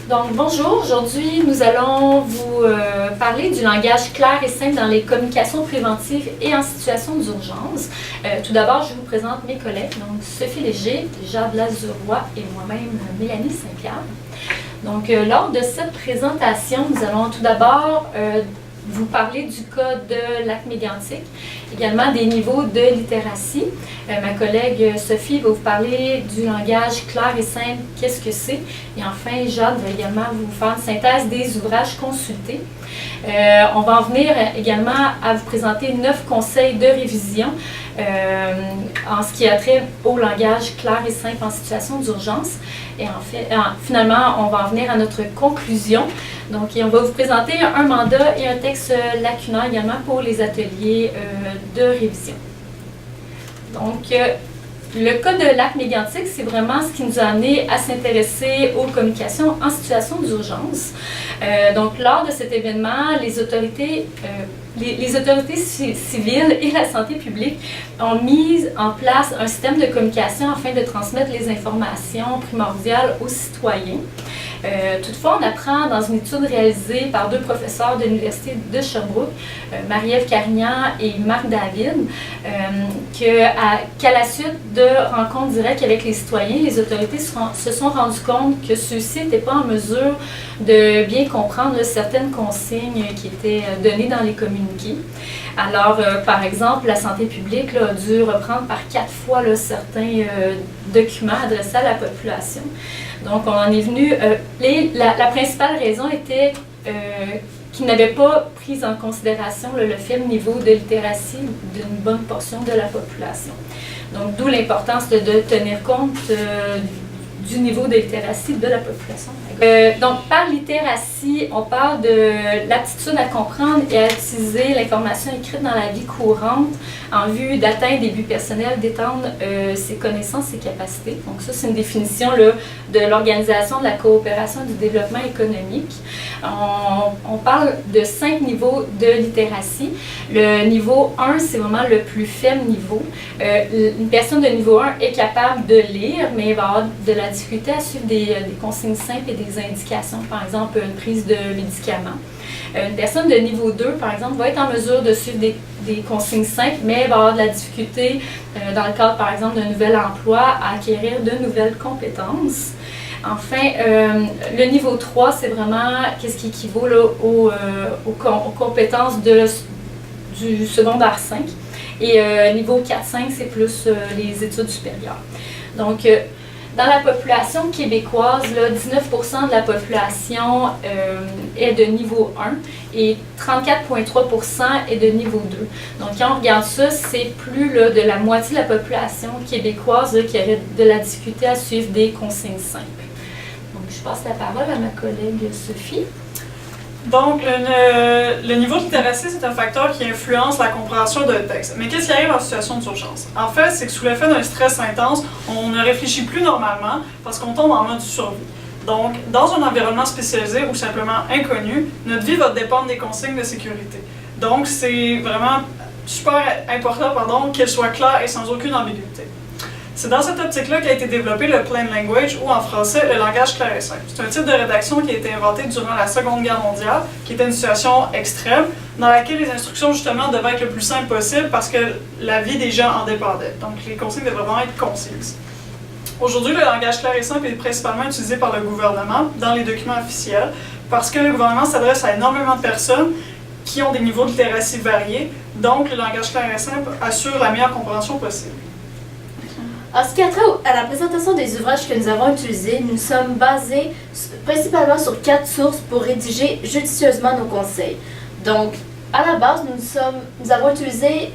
Donc bonjour, aujourd'hui nous allons vous parler du langage clair et simple dans les communications préventives et en situation d'urgence. Tout d'abord, je vous présente mes collègues, donc Sophie Léger, Jade Lazuroy et moi-même Mélanie Saint-Pierre. Donc lors de cette présentation, nous allons tout d'abord vous parler du cas de l'acte médiatique, également des niveaux de littératie. Ma collègue Sophie va vous parler du langage clair et simple, qu'est-ce que c'est. Et enfin, Jade va également vous faire une synthèse des ouvrages consultés. On va en venir également à vous présenter 9 conseils de révision en ce qui a trait au langage clair et simple en situation d'urgence. Et finalement, on va en venir à notre conclusion. Donc, on va vous présenter un mandat et un texte lacunaire également pour les ateliers de révision. Donc, le cas de l'acte médiatique, c'est vraiment ce qui nous a amené à s'intéresser aux communications en situation d'urgence. Donc, lors de cet événement, les autorités civiles et la santé publique ont mis en place un système de communication afin de transmettre les informations primordiales aux citoyens. Toutefois, on apprend dans une étude réalisée par 2 professeurs de l'Université de Sherbrooke, Marie-Ève Carignan et Marc David, qu'à la suite de rencontres directes avec les citoyens, les autorités se sont rendues compte que ceux-ci n'étaient pas en mesure de bien comprendre certaines consignes qui étaient données dans les communiqués. Alors, par exemple, la santé publique a dû reprendre par 4 fois certains documents adressés à la population. Donc, on en est venu. La principale raison était qu'ils n'avaient pas pris en considération le faible niveau de littératie d'une bonne portion de la population. Donc, d'où l'importance de tenir compte du niveau de littératie de la population. Donc, par littératie, on parle de l'aptitude à comprendre et à utiliser l'information écrite dans la vie courante en vue d'atteindre des buts personnels, d'étendre ses connaissances et capacités. Donc, ça, c'est une définition de l'Organisation de la coopération et du développement économique. On parle de 5 niveaux de littératie. Le niveau 1, c'est vraiment le plus faible niveau. Une personne de niveau 1 est capable de lire, mais il va avoir de la difficulté à suivre des consignes simples et des indications, par exemple une prise de médicaments. Une personne de niveau 2, par exemple, va être en mesure de suivre des consignes simples, mais va avoir de la difficulté, dans le cadre, par exemple, d'un nouvel emploi, à acquérir de nouvelles compétences. Enfin, le niveau 3, c'est vraiment qu'est-ce qui équivaut là, aux compétences du secondaire 5. Et niveau 4-5, c'est plus les études supérieures. Donc, dans la population québécoise, là, 19% de la population est de niveau 1 et 34,3% est de niveau 2. Donc, quand on regarde ça, c'est plus là, de la moitié de la population québécoise là, qui aurait de la difficulté à suivre des consignes simples. Donc, je passe la parole à ma collègue Sophie. Donc, le niveau de littératie, c'est un facteur qui influence la compréhension d'un texte. Mais qu'est-ce qui arrive en situation d'urgence? En fait, c'est que sous l'effet d'un stress intense, on ne réfléchit plus normalement parce qu'on tombe en mode survie. Donc, dans un environnement spécialisé ou simplement inconnu, notre vie va dépendre des consignes de sécurité. Donc, c'est vraiment super important qu'elle soit claire et sans aucune ambiguïté. C'est dans cette optique-là qu'a été développé le plain language, ou en français, le langage clair et simple. C'est un type de rédaction qui a été inventé durant la Seconde Guerre mondiale, qui était une situation extrême, dans laquelle les instructions, justement, devaient être le plus simples possible parce que la vie des gens en dépendait. Donc, les consignes devaient vraiment être concises. Aujourd'hui, le langage clair et simple est principalement utilisé par le gouvernement dans les documents officiels parce que le gouvernement s'adresse à énormément de personnes qui ont des niveaux de littératie variés. Donc, le langage clair et simple assure la meilleure compréhension possible. En ce qui a trait à la présentation des ouvrages que nous avons utilisés, nous sommes basés principalement sur 4 sources pour rédiger judicieusement nos conseils. Donc, à la base, nous avons utilisé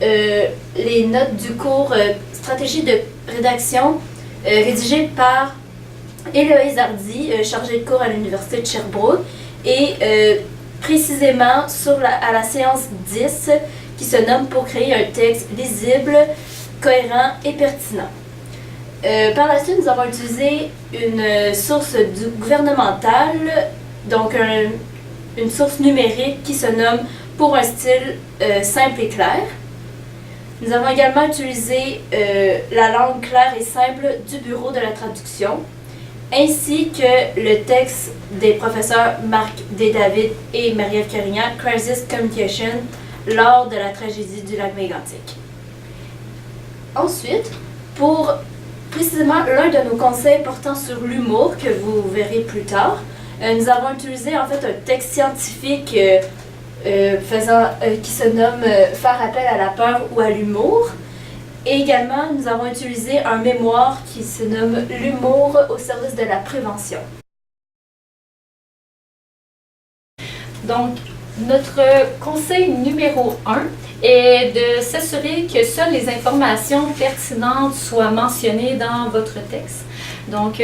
les notes du cours Stratégie de rédaction rédigé par Héloïse Hardy, chargée de cours à l'Université de Sherbrooke, et précisément à la séance 10, qui se nomme « Pour créer un texte lisible, cohérent et pertinent ». Par la suite, nous avons utilisé une source gouvernementale, donc une source numérique qui se nomme « Pour un style simple et clair ». Nous avons également utilisé la langue claire et simple du Bureau de la traduction ainsi que le texte des professeurs Marc D. David et Marie-Ève Carignan, Crisis Communication, lors de la tragédie du lac Mégantic. Ensuite, pour précisément l'un de nos conseils portant sur l'humour, que vous verrez plus tard, nous avons utilisé en fait un texte scientifique qui se nomme Faire appel à la peur ou à l'humour. Et également, nous avons utilisé un mémoire qui se nomme L'humour au service de la prévention. Donc, notre conseil numéro 1 est de s'assurer que seules les informations pertinentes soient mentionnées dans votre texte. Donc,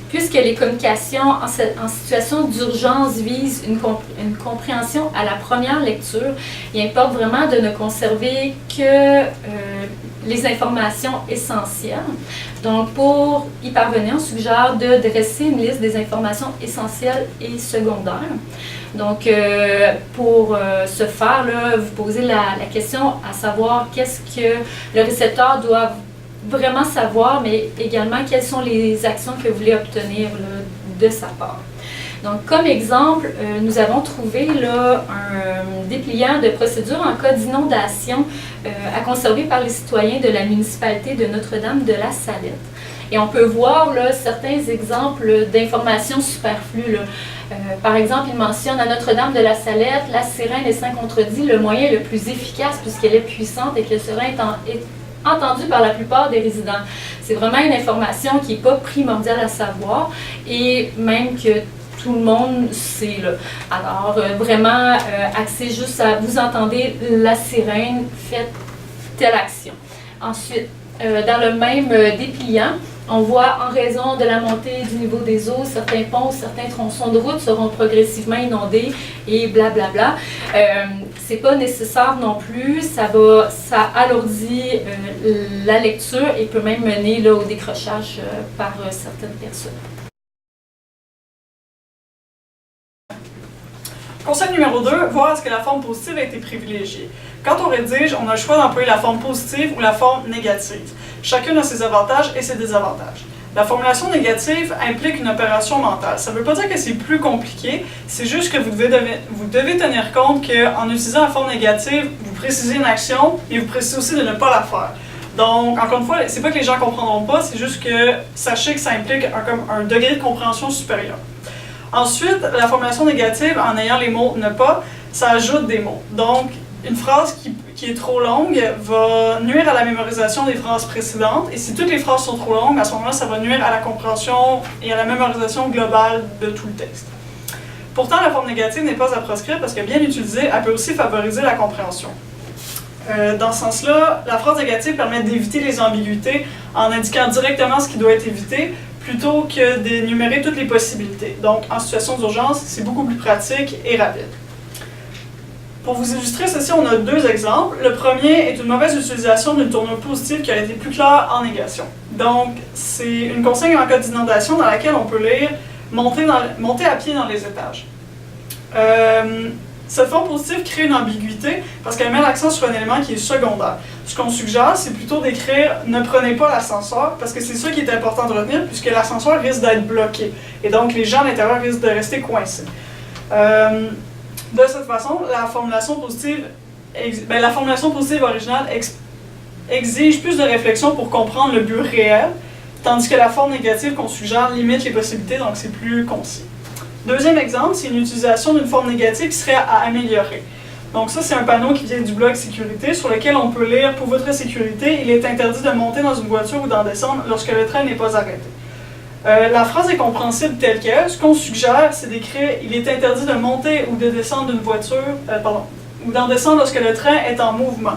puisque les communications en situation d'urgence visent une compréhension à la première lecture, il importe vraiment de ne conserver que les informations essentielles. Donc, pour y parvenir, on suggère de dresser une liste des informations essentielles et secondaires. Donc, pour ce faire, là, vous posez la question à savoir qu'est-ce que le récepteur doit vraiment savoir, mais également quelles sont les actions que vous voulez obtenir là, de sa part. Donc, comme exemple, nous avons trouvé là, un dépliant de procédure en cas d'inondation à conserver par les citoyens de la municipalité de Notre-Dame-de-la-Salette. Et on peut voir là, certains exemples d'informations superflues. Là. Par exemple, il mentionne à Notre-Dame-de-la-Salette, la sirène est sans contredit le moyen le plus efficace puisqu'elle est puissante et que le sirène est entendue par la plupart des résidents. C'est vraiment une information qui n'est pas primordiale à savoir et même que tout le monde sait. Là. Alors, vraiment, axé juste à vous entendez la sirène, faites telle action. Ensuite, dans le même dépliant, on voit en raison de la montée du niveau des eaux, certains ponts, certains tronçons de route seront progressivement inondés et blablabla. C'est pas nécessaire non plus, ça alourdit la lecture et peut même mener là, au décrochage par certaines personnes. Conseil numéro 2, voir est-ce que la forme positive a été privilégiée. Quand on rédige, on a le choix d'employer la forme positive ou la forme négative. Chacune a ses avantages et ses désavantages. La formulation négative implique une opération mentale. Ça ne veut pas dire que c'est plus compliqué, c'est juste que vous devez tenir compte qu'en utilisant la forme négative, vous précisez une action et vous précisez aussi de ne pas la faire. Donc, encore une fois, c'est pas que les gens ne comprendront pas, c'est juste que sachez que ça implique un degré de compréhension supérieur. Ensuite, la formulation négative, en ayant les mots « ne pas », ça ajoute des mots. Donc, une phrase qui est trop longue va nuire à la mémorisation des phrases précédentes. Et si toutes les phrases sont trop longues, à ce moment-là, ça va nuire à la compréhension et à la mémorisation globale de tout le texte. Pourtant, la forme négative n'est pas à proscrire parce que bien utilisée, elle peut aussi favoriser la compréhension. Dans ce sens-là, la phrase négative permet d'éviter les ambiguïtés en indiquant directement ce qui doit être évité, plutôt que d'énumérer toutes les possibilités. Donc, en situation d'urgence, c'est beaucoup plus pratique et rapide. Pour vous illustrer ceci, on a deux exemples. Le premier est une mauvaise utilisation d'une tournure positive qui a été plus claire en négation. Donc, c'est une consigne en cas d'inondation dans laquelle on peut lire « monter à pied dans les étages ». Cette forme positive crée une ambiguïté parce qu'elle met l'accent sur un élément qui est secondaire. Ce qu'on suggère, c'est plutôt d'écrire « ne prenez pas l'ascenseur » parce que c'est ça qui est important de retenir puisque l'ascenseur risque d'être bloqué et donc les gens à l'intérieur risquent de rester coincés. De cette façon, la formulation positive originale exige plus de réflexion pour comprendre le but réel, tandis que la forme négative qu'on suggère limite les possibilités, donc c'est plus concis. Deuxième exemple, c'est une utilisation d'une forme négative qui serait à améliorer. Donc ça, c'est un panneau qui vient du blog Sécurité sur lequel on peut lire « Pour votre sécurité, il est interdit de monter dans une voiture ou d'en descendre lorsque le train n'est pas arrêté ». La phrase est compréhensible telle qu'elle. Ce qu'on suggère, c'est d'écrire « Il est interdit de monter ou de descendre d'une voiture, ou d'en descendre lorsque le train est en mouvement ».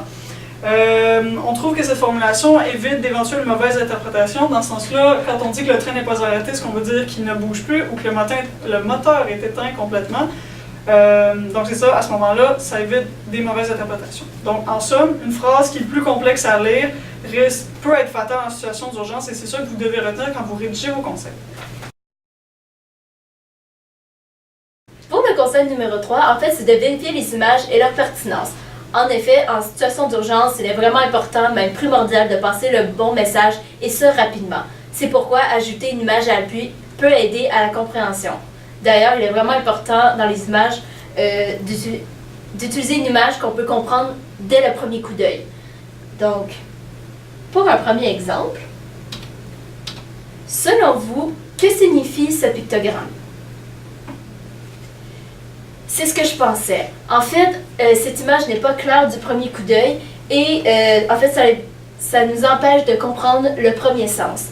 On trouve que cette formulation évite d'éventuelles mauvaises interprétations. Dans ce sens-là, quand on dit que le train n'est pas arrêté, ce qu'on veut dire qu'il ne bouge plus ou que le moteur est éteint complètement. Donc c'est ça, à ce moment-là, ça évite des mauvaises interprétations. Donc en somme, une phrase qui est plus complexe à lire peut être fatale en situation d'urgence et c'est ça que vous devez retenir quand vous rédigez vos conseils. Pour le conseil numéro 3, en fait, c'est de vérifier les images et leur pertinence. En effet, en situation d'urgence, il est vraiment important, même primordial, de passer le bon message et ce rapidement. C'est pourquoi ajouter une image à l'appui peut aider à la compréhension. D'ailleurs, il est vraiment important dans les images d'utiliser une image qu'on peut comprendre dès le premier coup d'œil. Donc, pour un premier exemple, selon vous, que signifie ce pictogramme? C'est ce que je pensais. En fait, cette image n'est pas claire du premier coup d'œil et en fait, ça nous empêche de comprendre le premier sens.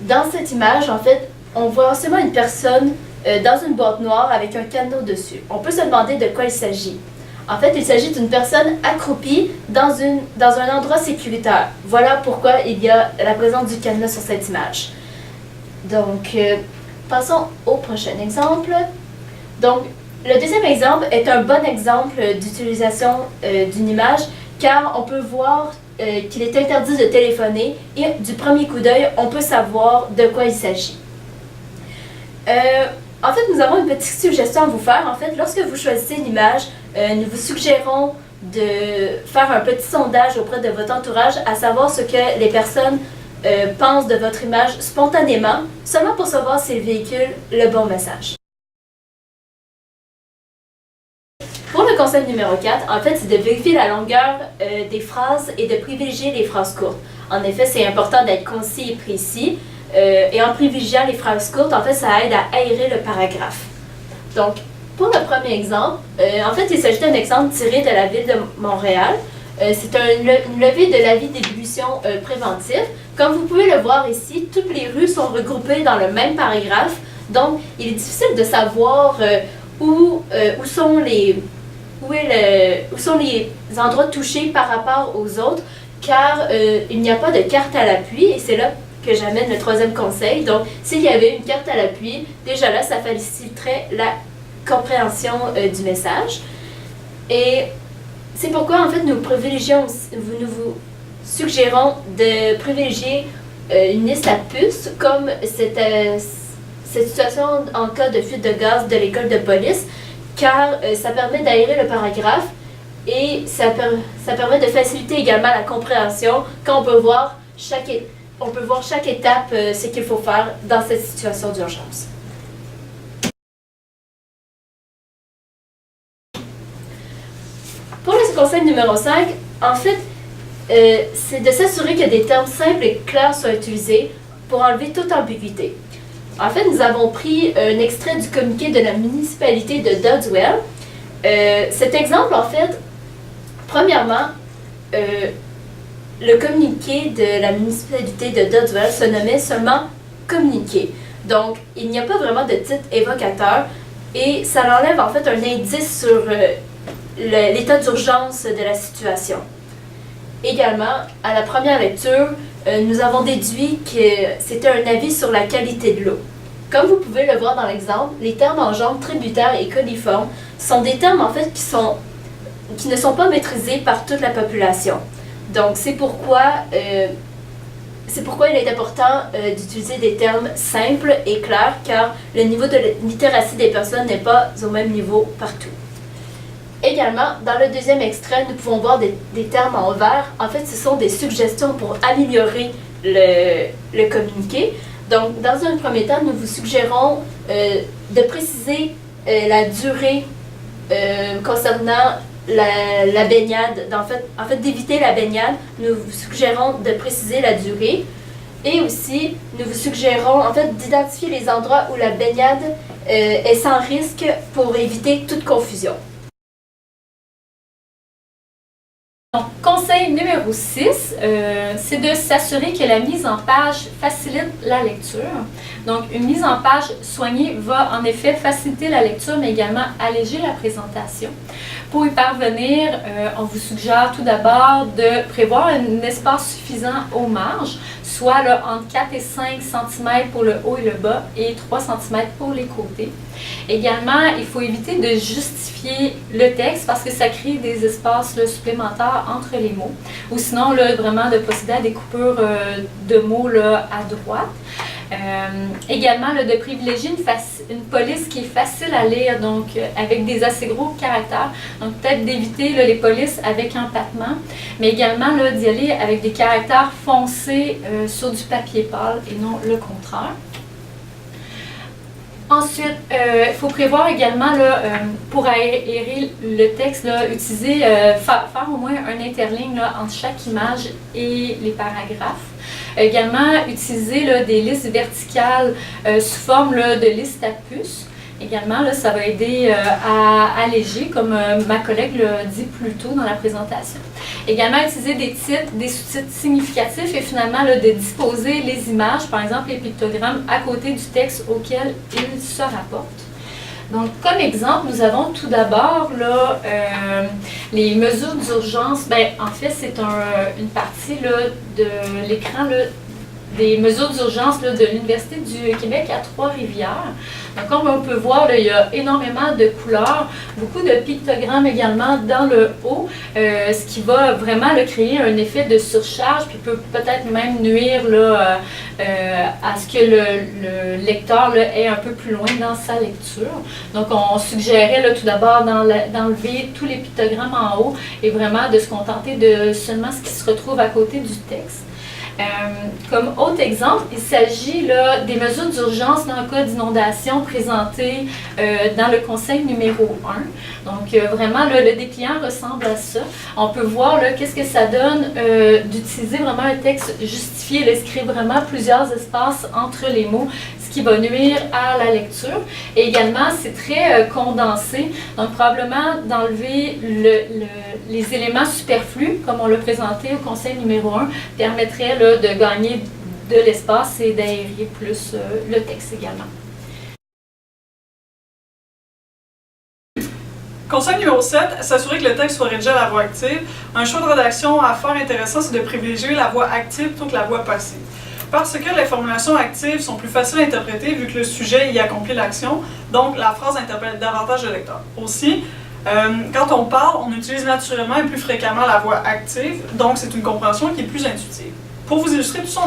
Dans cette image, en fait, on voit seulement une personne dans une boîte noire avec un cadenas dessus. On peut se demander de quoi il s'agit. En fait, il s'agit d'une personne accroupie dans un endroit sécuritaire. Voilà pourquoi il y a la présence du cadenas sur cette image. Donc, passons au prochain exemple. Donc, le deuxième exemple est un bon exemple d'utilisation d'une image car on peut voir qu'il est interdit de téléphoner et du premier coup d'œil, on peut savoir de quoi il s'agit. En fait, nous avons une petite suggestion à vous faire. En fait, lorsque vous choisissez une image, nous vous suggérons de faire un petit sondage auprès de votre entourage à savoir ce que les personnes pensent de votre image spontanément, seulement pour savoir s'ils véhiculent le bon message. Pour le conseil numéro 4, en fait, c'est de vérifier la longueur des phrases et de privilégier les phrases courtes. En effet, c'est important d'être concis et précis. Et en privilégiant les phrases courtes, en fait, ça aide à aérer le paragraphe. Donc, pour le premier exemple, en fait, il s'agit d'un exemple tiré de la ville de Montréal. C'est une levée de l'avis d'ébullition préventif. Comme vous pouvez le voir ici, toutes les rues sont regroupées dans le même paragraphe. Donc, il est difficile de savoir où sont les endroits touchés par rapport aux autres, car il n'y a pas de carte à l'appui, et c'est là que j'amène le troisième conseil. Donc, s'il y avait une carte à l'appui, déjà là, ça faciliterait la compréhension du message. Et c'est pourquoi, en fait, nous vous suggérons de privilégier une liste à puces, comme cette situation en cas de fuite de gaz de l'école de police, car ça permet d'aérer le paragraphe et ça permet de faciliter également la compréhension quand on peut voir chaque étape, ce qu'il faut faire dans cette situation d'urgence. Pour le conseil numéro 5, en fait, c'est de s'assurer que des termes simples et clairs soient utilisés pour enlever toute ambiguïté. En fait, nous avons pris un extrait du communiqué de la municipalité de Doddswell. Cet exemple, en fait, premièrement, le communiqué de la municipalité de Doddswell se nommait seulement communiqué. Donc, il n'y a pas vraiment de titre évocateur et ça enlève en fait un indice sur l'état d'urgence de la situation. Également, à la première lecture, nous avons déduit que c'était un avis sur la qualité de l'eau. Comme vous pouvez le voir dans l'exemple, les termes en jambes, tributaires et coliformes sont des termes en fait qui ne sont pas maîtrisés par toute la population. Donc c'est pourquoi il est important d'utiliser des termes simples et clairs car le niveau de littératie des personnes n'est pas au même niveau partout. Également, dans le deuxième extrait, nous pouvons voir des termes en vert. En fait, ce sont des suggestions pour améliorer le communiqué. Donc, dans un premier temps, nous vous suggérons de préciser la durée concernant la baignade. En fait, d'éviter la baignade, nous vous suggérons de préciser la durée. Et aussi, nous vous suggérons en fait d'identifier les endroits où la baignade est sans risque pour éviter toute confusion. Donc, conseil numéro 6, c'est de s'assurer que la mise en page facilite la lecture. Donc, une mise en page soignée va en effet faciliter la lecture, mais également alléger la présentation. Pour y parvenir, on vous suggère tout d'abord de prévoir un espace suffisant aux marges, soit là, entre 4 et 5 cm pour le haut et le bas et 3 cm pour les côtés. Également, il faut éviter de justifier le texte parce que ça crée des espaces là, supplémentaires entre les mots. Ou sinon, là, vraiment de procéder à des coupures de mots là, à droite. Également, là, de privilégier une police qui est facile à lire, donc avec des assez gros caractères. Donc peut-être d'éviter là, les polices avec empattement, mais également d'y aller avec des caractères foncés sur du papier pâle et non le contraire. Ensuite, il faut prévoir également, là, pour aérer le texte, là, utiliser, faire au moins un interligne là, entre chaque image et les paragraphes. Également, utiliser là, des listes verticales sous forme là, de listes à puces. Également, là, ça va aider à alléger, comme ma collègue l'a dit plus tôt dans la présentation. Également, utiliser des titres, des sous-titres significatifs et finalement là, de disposer les images, par exemple les pictogrammes, à côté du texte auquel ils se rapportent. Donc, comme exemple, nous avons tout d'abord là, les mesures d'urgence. Ben, en fait, c'est une partie là, de l'écran des mesures d'urgence de l'Université du Québec à Trois-Rivières. Donc, comme on peut voir, là, il y a énormément de couleurs, beaucoup de pictogrammes également dans le haut, ce qui va vraiment là, créer un effet de surcharge, puis peut peut-être même nuire là, à ce que le lecteur là, ait un peu plus loin dans sa lecture. Donc, on suggérait là, tout d'abord d'enlever tous les pictogrammes en haut et vraiment de se contenter de seulement ce qui se retrouve à côté du texte. Comme autre exemple, il s'agit là, des mesures d'urgence dans le cas d'inondation présentées dans le conseil numéro 1. Donc vraiment, là, le dépliant ressemble à ça. On peut voir qu'est-ce que ça donne d'utiliser vraiment un texte justifié. Il inscrit vraiment plusieurs espaces entre les mots, ce qui va nuire à la lecture. Et également, c'est très condensé. Donc probablement d'enlever les éléments superflus, comme on l'a présenté au conseil numéro 1, permettrait là, de gagner de l'espace et d'aérer plus le texte également. Conseil numéro 7, s'assurer que le texte soit rédigé à la voix active. Un choix de rédaction à faire intéressant, c'est de privilégier la voix active plutôt que la voix passive. Parce que les formulations actives sont plus faciles à interpréter vu que le sujet y accomplit l'action, donc la phrase interpelle davantage le lecteur. Aussi, quand on parle, on utilise naturellement et plus fréquemment la voix active, donc c'est une compréhension qui est plus intuitive. Pour vous illustrer tout ça,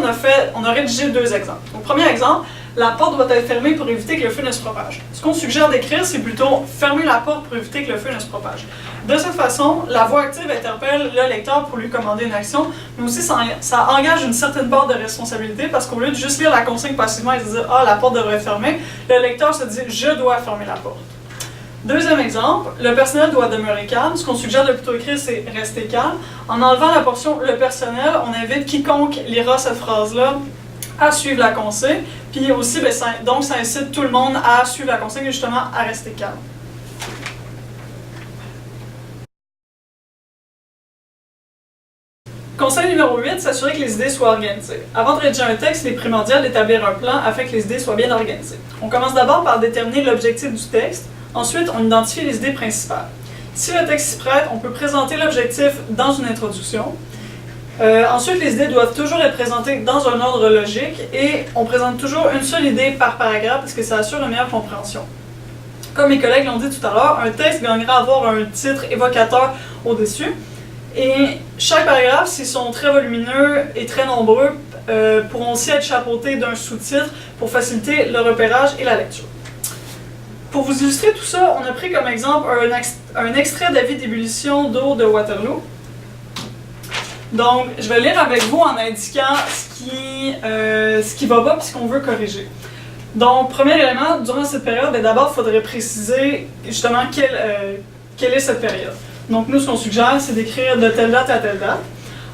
on a rédigé deux exemples. Donc, premier exemple, la porte doit être fermée pour éviter que le feu ne se propage. Ce qu'on suggère d'écrire, c'est plutôt fermer la porte pour éviter que le feu ne se propage. De cette façon, la voix active interpelle le lecteur pour lui commander une action, mais aussi ça engage une certaine part de responsabilité parce qu'au lieu de juste lire la consigne passivement et de dire « Ah, la porte devrait être fermée », le lecteur se dit « Je dois fermer la porte ». Deuxième exemple, le personnel doit demeurer calme. Ce qu'on suggère de plutôt écrire, c'est rester calme. En enlevant la portion le personnel, on invite quiconque lira cette phrase-là à suivre la consigne. Puis aussi, donc ça incite tout le monde à suivre la consigne et justement à rester calme. Conseil numéro 8, s'assurer que les idées soient organisées. Avant de rédiger un texte, il est primordial d'établir un plan afin que les idées soient bien organisées. On commence d'abord par déterminer l'objectif du texte. Ensuite, on identifie les idées principales. Si le texte s'y prête, on peut présenter l'objectif dans une introduction. Ensuite, les idées doivent toujours être présentées dans un ordre logique et on présente toujours une seule idée par paragraphe parce que ça assure une meilleure compréhension. Comme mes collègues l'ont dit tout à l'heure, un texte gagnera à avoir un titre évocateur au-dessus. Et chaque paragraphe, s'ils sont très volumineux et très nombreux, pourront aussi être chapeautés d'un sous-titre pour faciliter le repérage et la lecture. Pour vous illustrer tout ça, on a pris comme exemple un extrait d'avis d'ébullition d'eau de Waterloo. Donc, je vais lire avec vous en indiquant ce qui va pas et ce qu'on veut corriger. Donc, premier élément, durant cette période, d'abord, il faudrait préciser justement quelle est cette période. Donc, nous, ce qu'on suggère, c'est d'écrire de telle date à telle date.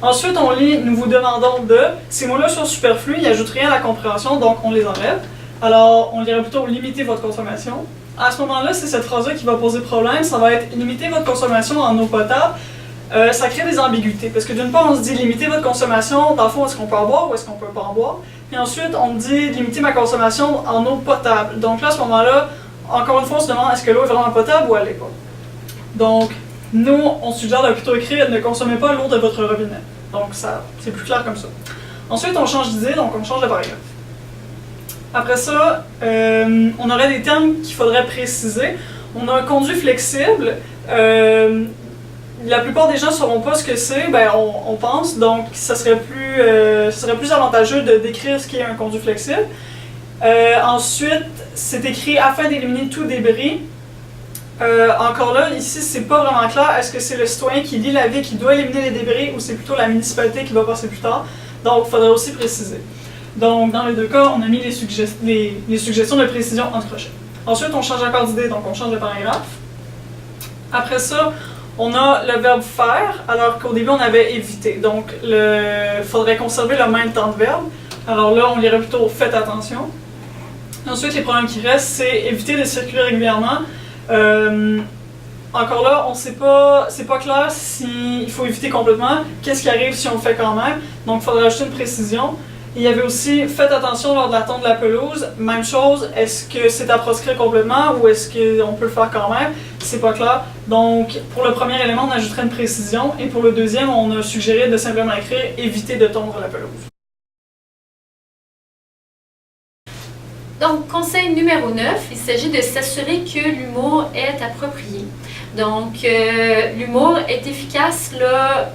Ensuite, on lit « Nous vous demandons de ». Ces mots-là sont superflus, ils n'ajoutent rien à la compréhension, donc on les enlève. Alors, on dirait plutôt « Limitez votre consommation ». À ce moment-là, c'est cette phrase-là qui va poser problème. Ça va être « Limitez votre consommation en eau potable ». Ça crée des ambiguïtés, parce que d'une part, on se dit « Limitez votre consommation », dans le fond, est-ce qu'on peut en boire ou est-ce qu'on peut pas en boire? Puis ensuite, on dit « Limitez ma consommation en eau potable ». Donc là, à ce moment-là, encore une fois, on se demande est-ce que l'eau est vraiment potable ou elle l'est pas. Donc, nous, on suggère de plutôt écrire « Ne consommez pas l'eau de votre robinet ». Donc, c'est plus clair comme ça. Ensuite, on change d'idée, donc on change de paragraphe. Après ça, on aurait des termes qu'il faudrait préciser. On a un conduit flexible. La plupart des gens ne sauront pas ce que c'est, on pense, donc ça serait plus avantageux de décrire ce qu'est un conduit flexible. Ensuite, c'est écrit afin d'éliminer tout débris. Encore là, ici, c'est pas vraiment clair. Est-ce que c'est le citoyen qui lit l'avis qui doit éliminer les débris ou c'est plutôt la municipalité qui va passer plus tard? Donc, il faudrait aussi préciser. Donc, dans les deux cas, on a mis les suggestions de précision entre crochets. Ensuite, on change encore d'idée, donc on change de paragraphe. Après ça, on a le verbe faire, alors qu'au début, on avait éviter. Donc, il faudrait conserver le même temps de verbe. Alors là, on lirait plutôt faites attention. Ensuite, les problèmes qui restent, c'est éviter de circuler régulièrement. Encore là, on sait pas, c'est pas clair s'il faut éviter complètement. Qu'est-ce qui arrive si on le fait quand même? Donc, il faudrait ajouter une précision. Il y avait aussi faites attention lors de la tonte de la pelouse. Même chose, est-ce que c'est à proscrire complètement ou est-ce qu'on peut le faire quand même? C'est pas clair. Donc, pour le premier élément, on ajouterait une précision. Et pour le deuxième, on a suggéré de simplement écrire éviter de tondre la pelouse. Donc, conseil numéro 9, il s'agit de s'assurer que l'humour est approprié. Donc, l'humour est efficace là,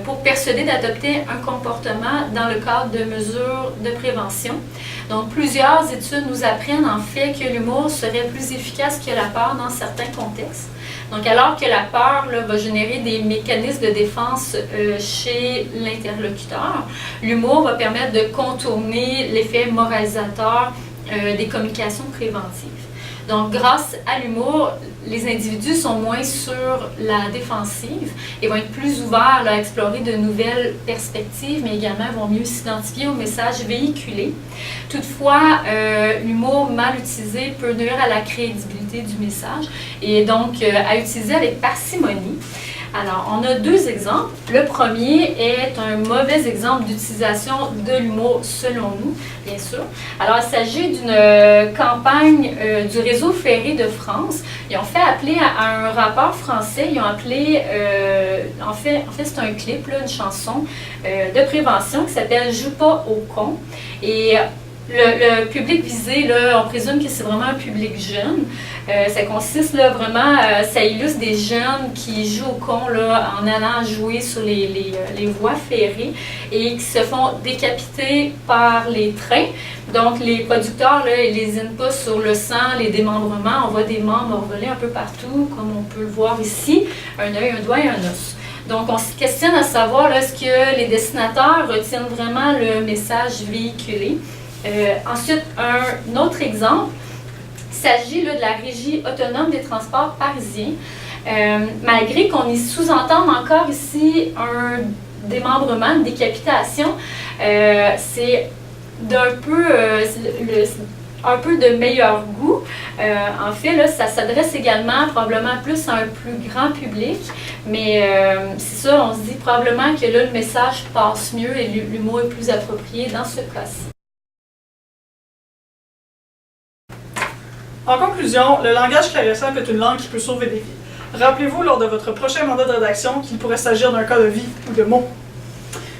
pour persuader d'adopter un comportement dans le cadre de mesures de prévention. Donc, plusieurs études nous apprennent en fait que l'humour serait plus efficace que la peur dans certains contextes. Donc, alors que la peur là, va générer des mécanismes de défense chez l'interlocuteur, l'humour va permettre de contourner l'effet moralisateur des communications préventives. Donc, grâce à l'humour, les individus sont moins sur la défensive et vont être plus ouverts à explorer de nouvelles perspectives, mais également vont mieux s'identifier aux messages véhiculés. Toutefois, l'humour mal utilisé peut nuire à la crédibilité du message et donc à utiliser avec parcimonie. Alors, on a deux exemples. Le premier est un mauvais exemple d'utilisation de l'humour selon nous, bien sûr. Alors, il s'agit d'une campagne du réseau ferré de France. Ils ont fait appeler à un rappeur français, ils ont appelé, en fait c'est un clip, là, une chanson de prévention qui s'appelle « Joue pas au con ». Et le public visé, là, on présume que c'est vraiment un public jeune. Ça consiste là, vraiment, ça illustre des jeunes qui jouent au con là, en allant jouer sur les voies ferrées et qui se font décapiter par les trains. Donc les producteurs, là, ils lésinent pas sur le sang, les démembrements. On voit des membres envolés un peu partout, comme on peut le voir ici, un œil, un doigt et un os. Donc, on se questionne à savoir, est-ce que les dessinateurs retiennent vraiment le message véhiculé? Ensuite, un autre exemple, il s'agit là, de la Régie autonome des transports parisiens. Malgré qu'on y sous-entende encore ici un démembrement, une décapitation, c'est d'un peu, un peu de meilleur goût. En fait, là, ça s'adresse également probablement plus à un plus grand public, mais c'est ça, on se dit probablement que là, le message passe mieux et l'humour est plus approprié dans ce cas-ci. En conclusion, le langage clair est une langue qui peut sauver des vies. Rappelez-vous lors de votre prochain mandat de rédaction qu'il pourrait s'agir d'un cas de vie ou de mots.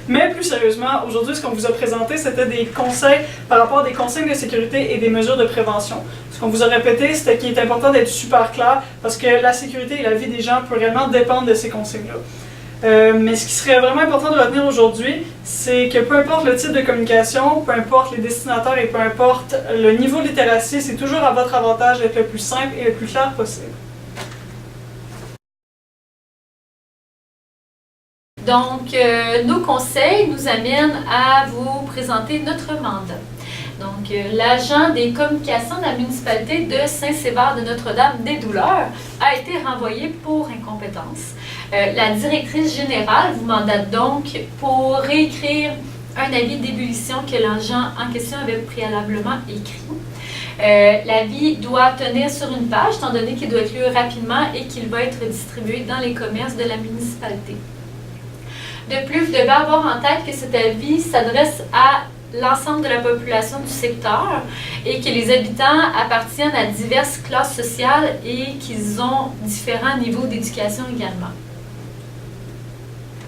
Mais plus sérieusement, aujourd'hui, ce qu'on vous a présenté, c'était des conseils par rapport à des consignes de sécurité et des mesures de prévention. Ce qu'on vous a répété, c'était qu'il est important d'être super clair parce que la sécurité et la vie des gens peut réellement dépendre de ces consignes-là. Mais ce qui serait vraiment important de retenir aujourd'hui, c'est que peu importe le type de communication, peu importe les destinataires et peu importe le niveau de littératie, c'est toujours à votre avantage d'être le plus simple et le plus clair possible. Donc, nos conseils nous amènent à vous présenter notre mandat. Donc, l'agent des communications de la municipalité de Saint-Sévère de Notre-Dame-des-Douleurs a été renvoyé pour incompétence. La directrice générale vous mandate donc pour réécrire un avis d'ébullition que l'agent en question avait préalablement écrit. L'avis doit tenir sur une page, étant donné qu'il doit être lu rapidement et qu'il va être distribué dans les commerces de la municipalité. De plus, vous devez avoir en tête que cet avis s'adresse à l'ensemble de la population du secteur et que les habitants appartiennent à diverses classes sociales et qu'ils ont différents niveaux d'éducation également.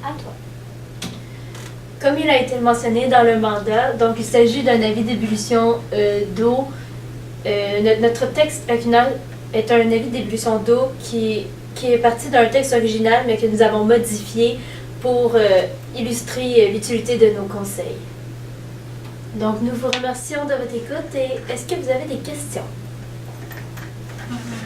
À toi. Comme il a été mentionné dans le mandat, donc il s'agit d'un avis d'ébullition d'eau. Notre texte final est un avis d'ébullition d'eau qui est parti d'un texte original mais que nous avons modifié pour illustrer l'utilité de nos conseils. Donc, nous vous remercions de votre écoute et est-ce que vous avez des questions?